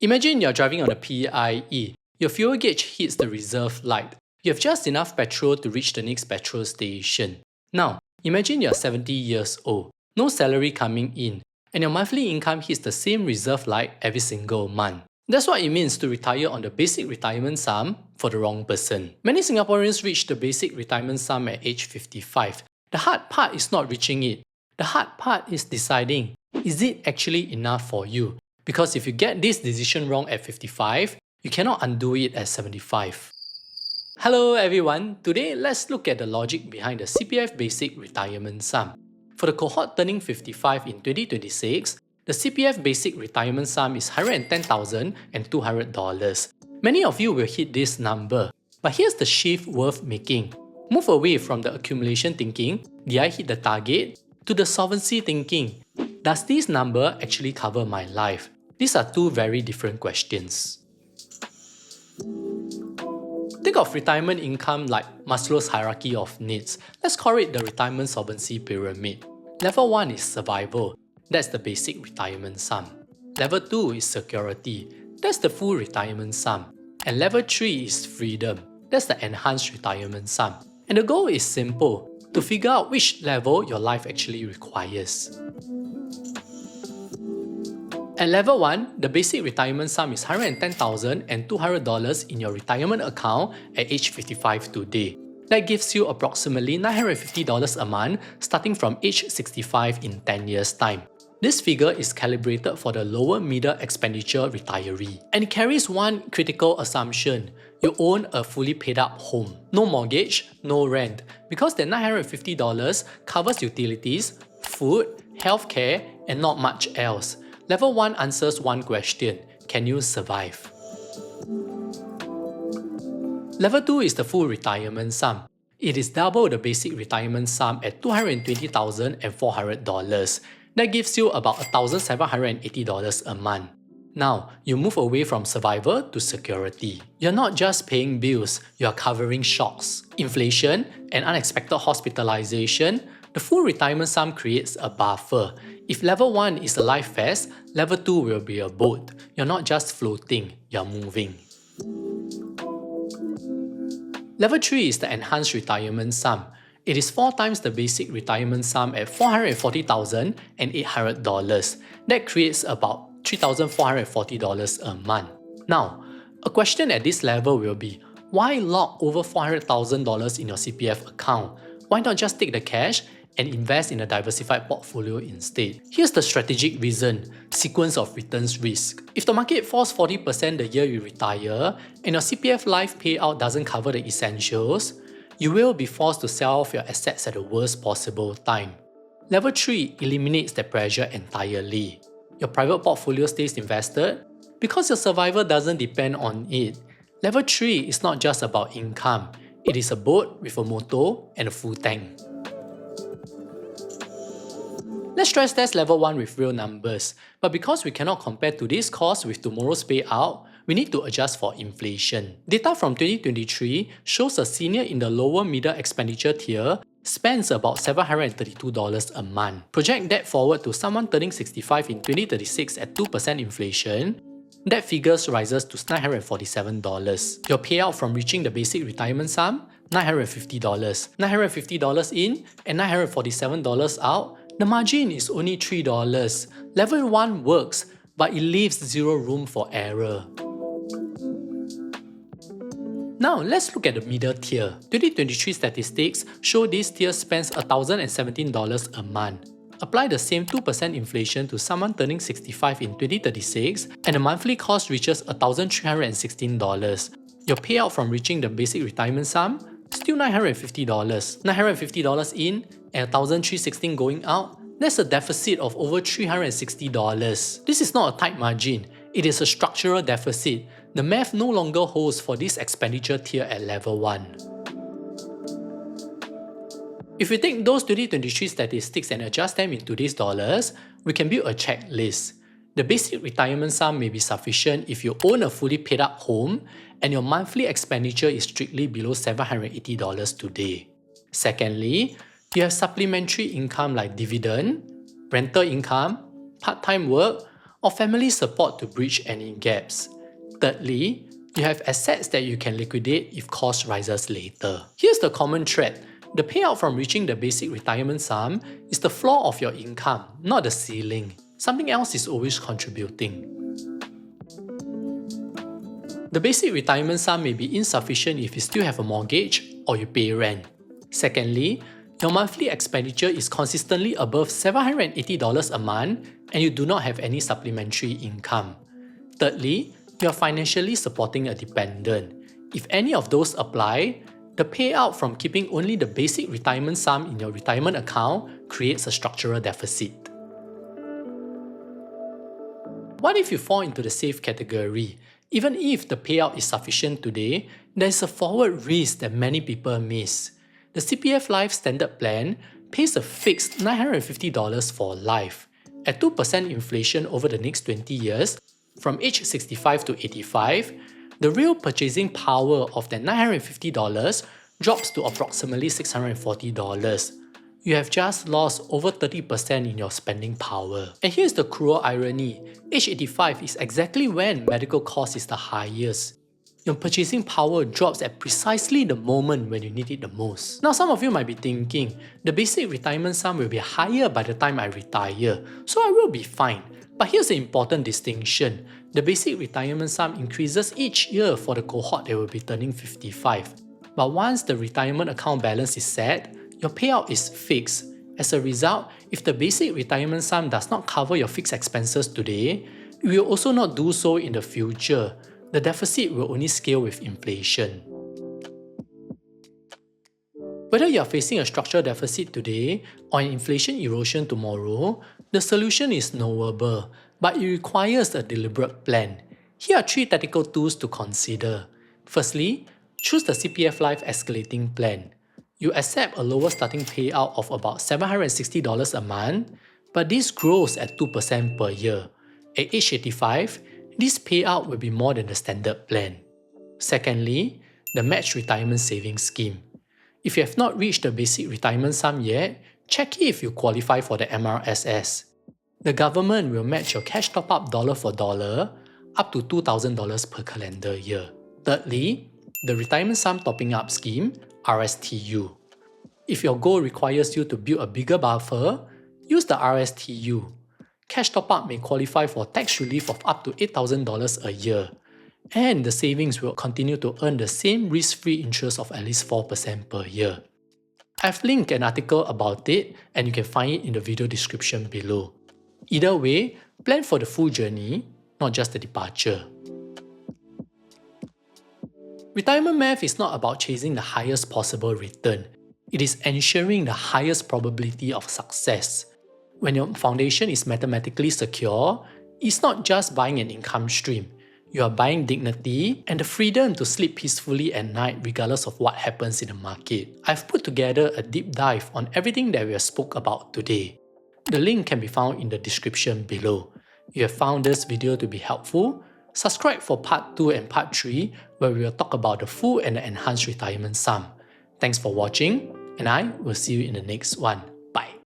Imagine you're driving on a PIE. Your fuel gauge hits the reserve light. You have just enough petrol to reach the next petrol station. Now, imagine you're 70 years old, no salary coming in, and your monthly income hits the same reserve light every single month. That's what it means to retire on the basic retirement sum for the wrong person. Many Singaporeans reach the basic retirement sum at age 55. The hard part is not reaching it. The hard part is deciding, is it actually enough for you? Because if you get this decision wrong at 55, you cannot undo it at 75. Hello everyone, today let's look at the logic behind the CPF Basic Retirement Sum. For the cohort turning 55 in 2026, the CPF Basic Retirement Sum is $110,200. Many of you will hit this number, but here's the shift worth making. Move away from the accumulation thinking, did I hit the target, to the solvency thinking, does this number actually cover my life? These are two very different questions. Think of retirement income like Maslow's hierarchy of needs. Let's call it the retirement solvency pyramid. Level 1 is survival. That's the basic retirement sum. Level 2 is security. That's the full retirement sum. And level 3 is freedom. That's the enhanced retirement sum. And the goal is simple, to figure out which level your life actually requires. At level 1, the basic retirement sum is $110,200 in your retirement account at age 55 today. That gives you approximately $950 a month starting from age 65 in 10 years' time. This figure is calibrated for the lower middle expenditure retiree. And it carries one critical assumption. You own a fully paid up home. No mortgage, no rent. Because that $950 covers utilities, food, healthcare, and not much else. Level 1 answers one question, can you survive? Level 2 is the full retirement sum. It is double the basic retirement sum at $220,400. That gives you about $1,780 a month. Now, you move away from survival to security. You're not just paying bills, you're covering shocks, inflation, and unexpected hospitalization. The full retirement sum creates a buffer. If level 1 is a life vest, level 2 will be a boat. You're not just floating, you're moving. Level 3 is the enhanced retirement sum. It is 4 times the basic retirement sum at $440,800. That creates about $3,440 a month. Now, a question at this level will be, why lock over $400,000 in your CPF account? Why not just take the cash and invest in a diversified portfolio instead? Here's the strategic reason, sequence of returns risk. If the market falls 40% the year you retire, and your CPF life payout doesn't cover the essentials, you will be forced to sell off your assets at the worst possible time. Level 3 eliminates that pressure entirely. Your private portfolio stays invested because your survival doesn't depend on it. Level 3 is not just about income, it is a boat with a motor and a full tank. Let's stress test level 1 with real numbers, but because we cannot compare today's cost with tomorrow's payout, we need to adjust for inflation. Data from 2023 shows a senior in the lower middle expenditure tier spends about $732 a month. Project that forward to someone turning 65 in 2036 at 2% inflation, that figure rises to $947. Your payout from reaching the basic retirement sum, $950. $950 in and $947 out, the margin is only $3. Level 1 works, but it leaves zero room for error. Now, let's look at the middle tier. 2023 statistics show this tier spends $1,017 a month. Apply the same 2% inflation to someone turning 65 in 2036 and the monthly cost reaches $1,316. Your payout from reaching the basic retirement sum, still $950. $950 in and $1,316 going out, that's a deficit of over $360. This is not a tight margin, it is a structural deficit. The math no longer holds for this expenditure tier at level 1. If we take those 2023 statistics and adjust them in today's dollars, we can build a checklist. The basic retirement sum may be sufficient if you own a fully paid up home and your monthly expenditure is strictly below $780 today. Secondly, you have supplementary income like dividend, rental income, part-time work, or family support to bridge any gaps. Thirdly, you have assets that you can liquidate if cost rises later. Here's the common thread. The payout from reaching the basic retirement sum is the floor of your income, not the ceiling. Something else is always contributing. The basic retirement sum may be insufficient if you still have a mortgage or you pay rent. Secondly, your monthly expenditure is consistently above $780 a month and you do not have any supplementary income. Thirdly, you are financially supporting a dependent. If any of those apply, the payout from keeping only the basic retirement sum in your retirement account creates a structural deficit. What if you fall into the safe category? Even if the payout is sufficient today, there is a forward risk that many people miss. The CPF LIFE Standard Plan pays a fixed $950 for life. At 2% inflation over the next 20 years, from age 65 to 85, the real purchasing power of that $950 drops to approximately $640. You have just lost over 30% in your spending power. And here's the cruel irony. Age 85 is exactly when medical cost is the highest. Your purchasing power drops at precisely the moment when you need it the most. Now some of you might be thinking, the basic retirement sum will be higher by the time I retire, so I will be fine. But here's the important distinction. The basic retirement sum increases each year for the cohort that will be turning 55. But once the retirement account balance is set, your payout is fixed. As a result, if the basic retirement sum does not cover your fixed expenses today, it will also not do so in the future. The deficit will only scale with inflation. Whether you are facing a structural deficit today or an inflation erosion tomorrow, the solution is knowable, but it requires a deliberate plan. Here are 3 tactical tools to consider. Firstly, choose the CPF Life Escalating Plan. You accept a lower starting payout of about $760 a month, but this grows at 2% per year. At age 85, this payout will be more than the standard plan. Secondly, the Match Retirement Savings Scheme. If you have not reached the basic retirement sum yet, check if you qualify for the MRSS. The government will match your cash top-up dollar for dollar up to $2,000 per calendar year. Thirdly, the Retirement Sum Topping Up Scheme, RSTU. If your goal requires you to build a bigger buffer, use the RSTU. Cash top-up may qualify for tax relief of up to $8,000 a year, and the savings will continue to earn the same risk-free interest of at least 4% per year. I've linked an article about it and you can find it in the video description below. Either way, plan for the full journey, not just the departure. Retirement math is not about chasing the highest possible return. It is ensuring the highest probability of success. When your foundation is mathematically secure, it's not just buying an income stream. You are buying dignity and the freedom to sleep peacefully at night regardless of what happens in the market. I've put together a deep dive on everything that we have spoke about today. The link can be found in the description below. If you have found this video to be helpful, subscribe for part 2 and part 3 where we will talk about the full and the enhanced retirement sum. Thanks for watching, and I will see you in the next one.